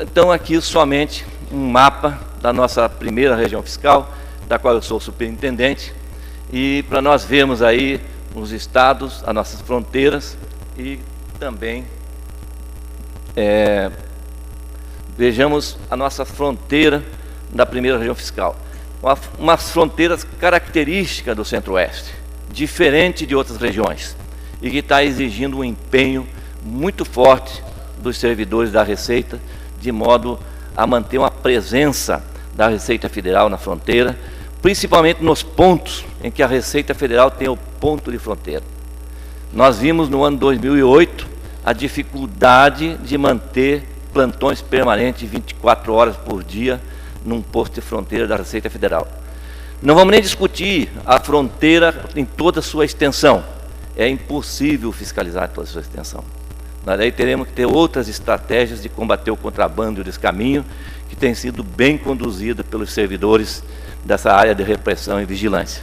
Então, aqui somente um mapa da nossa primeira região fiscal, da qual eu sou superintendente, e para nós vermos aí os estados, as nossas fronteiras, e também vejamos a nossa fronteira da primeira região fiscal. Umas fronteiras características do Centro-Oeste, diferente de outras regiões, e que está exigindo um empenho muito forte dos servidores da Receita, de modo a manter uma presença da Receita Federal na fronteira, principalmente nos pontos em que a Receita Federal tem o ponto de fronteira. Nós vimos no ano 2008 a dificuldade de manter plantões permanentes 24 horas por dia num posto de fronteira da Receita Federal. Não vamos nem discutir a fronteira em toda a sua extensão. É impossível fiscalizar toda a sua extensão. Nós aí teremos que ter outras estratégias de combater o contrabando e o descaminho, que tem sido bem conduzida pelos servidores dessa área de repressão e vigilância.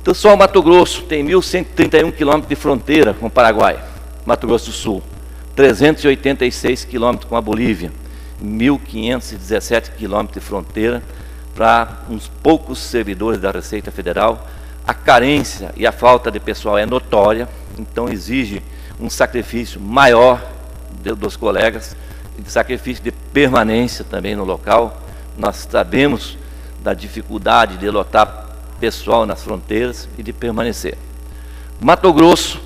Então, só o Mato Grosso tem 1.131 quilômetros de fronteira com o Paraguai, Mato Grosso do Sul, 386 quilômetros com a Bolívia, 1.517 quilômetros de fronteira para uns poucos servidores da Receita Federal. A carência e a falta de pessoal é notória, então exige um sacrifício maior dos colegas, de sacrifício de permanência também no local. Nós sabemos da dificuldade de lotar pessoal nas fronteiras e de permanecer. Mato Grosso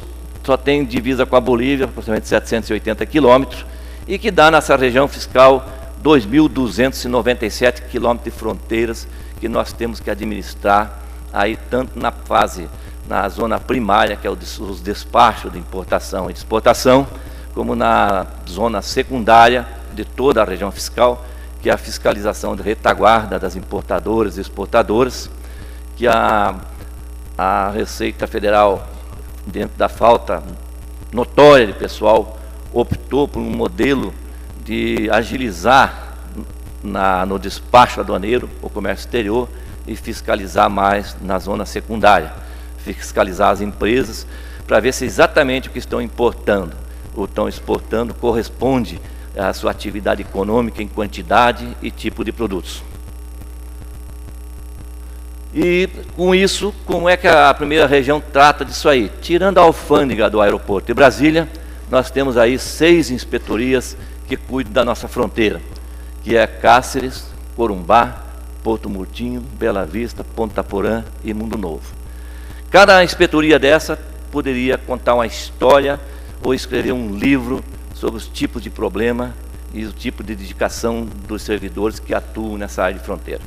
só tem divisa com a Bolívia, aproximadamente 780 quilômetros, e que dá nessa região fiscal 2.297 quilômetros de fronteiras que nós temos que administrar aí tanto na zona primária, que é os despachos de importação e de exportação, como na zona secundária de toda a região fiscal, que é a fiscalização de retaguarda das importadoras e exportadoras, que a Receita Federal, dentro da falta notória de pessoal, optou por um modelo de agilizar no despacho aduaneiro, o comércio exterior, e fiscalizar mais na zona secundária, fiscalizar as empresas, para ver se exatamente o que estão importando ou estão exportando corresponde à sua atividade econômica em quantidade e tipo de produtos. E com isso, como é que a primeira região trata disso aí? Tirando a alfândega do aeroporto de Brasília, nós temos aí 6 inspetorias que cuidam da nossa fronteira, que é Cáceres, Corumbá, Porto Murtinho, Bela Vista, Ponta Porã e Mundo Novo. Cada inspetoria dessa poderia contar uma história ou escrever um livro sobre os tipos de problema e o tipo de dedicação dos servidores que atuam nessa área de fronteira.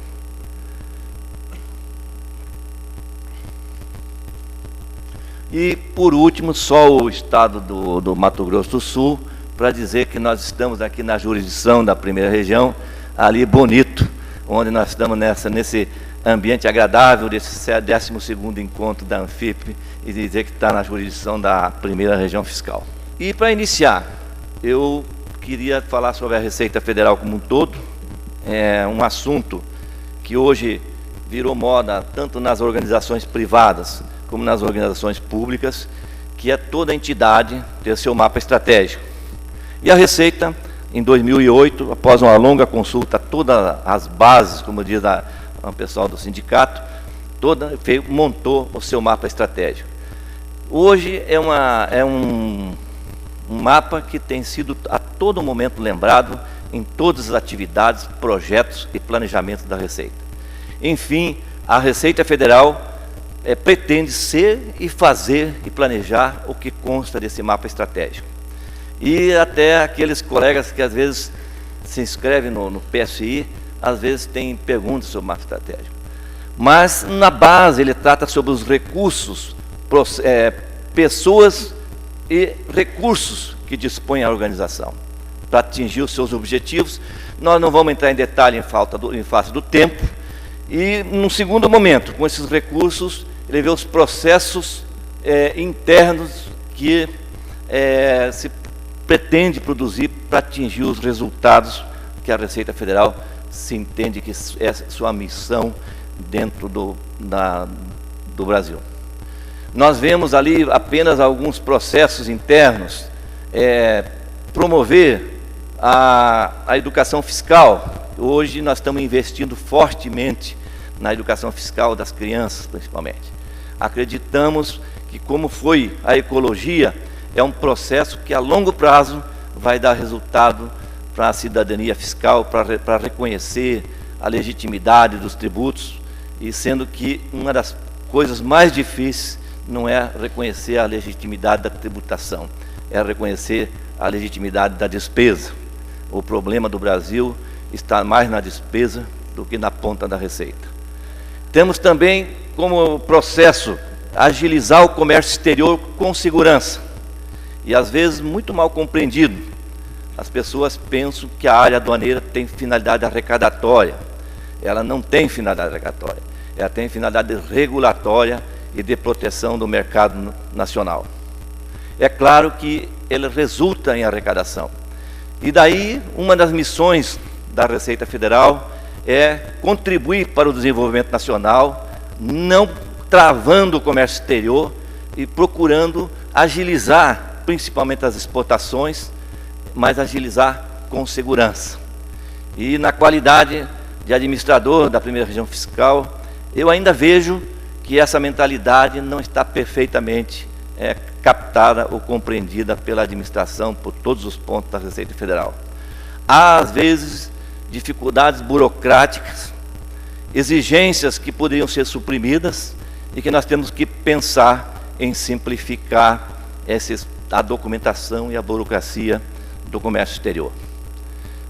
E, por último, só o estado do Mato Grosso do Sul, para dizer que nós estamos aqui na jurisdição da primeira região, ali bonito, onde nós estamos nesse ambiente agradável desse 12º encontro da Anfip, e dizer que está na jurisdição da primeira região fiscal. E, para iniciar, eu queria falar sobre a Receita Federal como um todo. É um assunto que hoje virou moda, tanto nas organizações privadas como nas organizações públicas, que é toda entidade ter seu mapa estratégico. E a Receita, em 2008, após uma longa consulta, todas as bases, como diz o pessoal do sindicato, montou o seu mapa estratégico. Hoje é um mapa que tem sido a todo momento lembrado em todas as atividades, projetos e planejamentos da Receita. Enfim, a Receita Federal pretende ser e fazer e planejar o que consta desse mapa estratégico. E até aqueles colegas que às vezes se inscrevem no PSI, às vezes têm perguntas sobre o mapa estratégico. Mas na base ele trata sobre os recursos, pessoas e recursos que dispõe a organização para atingir os seus objetivos. Nós não vamos entrar em detalhe em face do tempo. E, num segundo momento, com esses recursos, ele vê os processos internos que se pretende produzir para atingir os resultados que a Receita Federal se entende que é sua missão dentro do Brasil. Nós vemos ali apenas alguns processos internos, promover a educação fiscal. Hoje nós estamos investindo fortemente na educação fiscal das crianças, principalmente. Acreditamos que, como foi a ecologia, é um processo que a longo prazo vai dar resultado para a cidadania fiscal, para reconhecer a legitimidade dos tributos, e sendo que uma das coisas mais difíceis não é reconhecer a legitimidade da tributação, é reconhecer a legitimidade da despesa. O problema do Brasil está mais na despesa do que na ponta da receita. Temos também como processo agilizar o comércio exterior com segurança. E às vezes muito mal compreendido. As pessoas pensam que a área aduaneira tem finalidade arrecadatória. Ela não tem finalidade arrecadatória. Ela tem finalidade regulatória e de proteção do mercado nacional. É claro que ele resulta em arrecadação. E daí, uma das missões da Receita Federal é contribuir para o desenvolvimento nacional, não travando o comércio exterior e procurando agilizar, principalmente as exportações, mas agilizar com segurança. E na qualidade de administrador da primeira região fiscal, eu ainda vejo que essa mentalidade não está perfeitamente captada ou compreendida pela administração, por todos os pontos da Receita Federal. Há, às vezes, dificuldades burocráticas, exigências que poderiam ser suprimidas e que nós temos que pensar em simplificar a documentação e a burocracia do comércio exterior.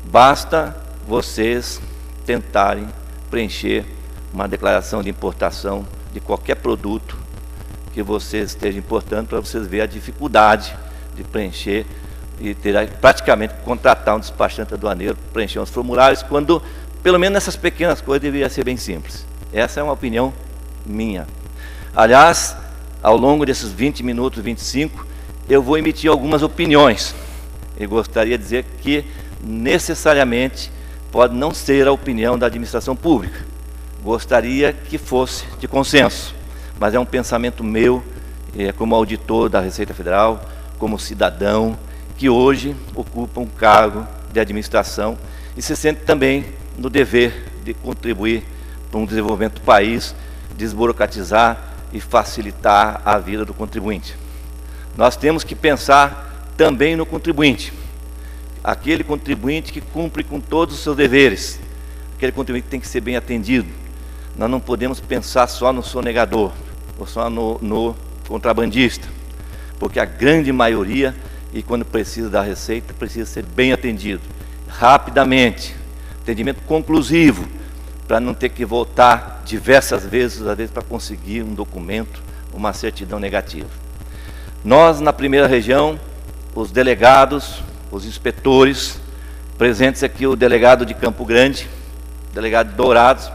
Basta vocês tentarem preencher uma declaração de importação de qualquer produto que vocês estejam importando, para vocês verem a dificuldade de preencher e terá praticamente que contratar um despachante aduaneiro para preencher os formulários, quando, pelo menos nessas pequenas coisas, deveria ser bem simples. Essa é uma opinião minha. Aliás, ao longo desses 20 minutos, 25, eu vou emitir algumas opiniões. Eu gostaria de dizer que, necessariamente, pode não ser a opinião da administração pública. Gostaria que fosse de consenso, mas é um pensamento meu, como auditor da Receita Federal, como cidadão, que hoje ocupa um cargo de administração e se sente também no dever de contribuir para um desenvolvimento do país, desburocratizar e facilitar a vida do contribuinte. Nós temos que pensar também no contribuinte, aquele contribuinte que cumpre com todos os seus deveres, aquele contribuinte que tem que ser bem atendido. Nós não podemos pensar só no sonegador, ou só no contrabandista, porque a grande maioria, e quando precisa da receita, precisa ser bem atendido, rapidamente, atendimento conclusivo, para não ter que voltar diversas vezes, às vezes, para conseguir um documento, uma certidão negativa. Nós, na primeira região, os delegados, os inspetores, presentes aqui o delegado de Campo Grande, o delegado de Dourados,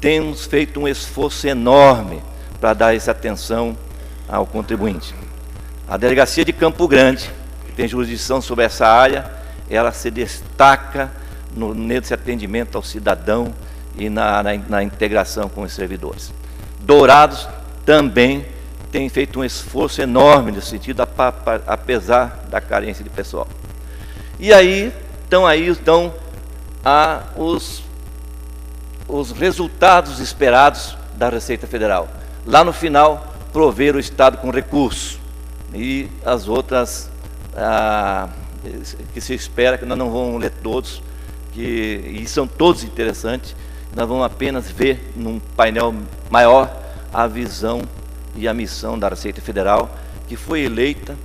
temos feito um esforço enorme para dar essa atenção ao contribuinte. A delegacia de Campo Grande, que tem jurisdição sobre essa área, ela se destaca nesse atendimento ao cidadão e na integração com os servidores. Dourados também tem feito um esforço enorme nesse sentido, apesar da carência de pessoal. E aí estão os resultados esperados da Receita Federal. Lá no final, prover o Estado com recursos. E as outras que se espera, que nós não vamos ler todos, e são todos interessantes, nós vamos apenas ver num painel maior a visão e a missão da Receita Federal, que foi eleita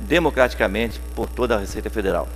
democraticamente por toda a Receita Federal.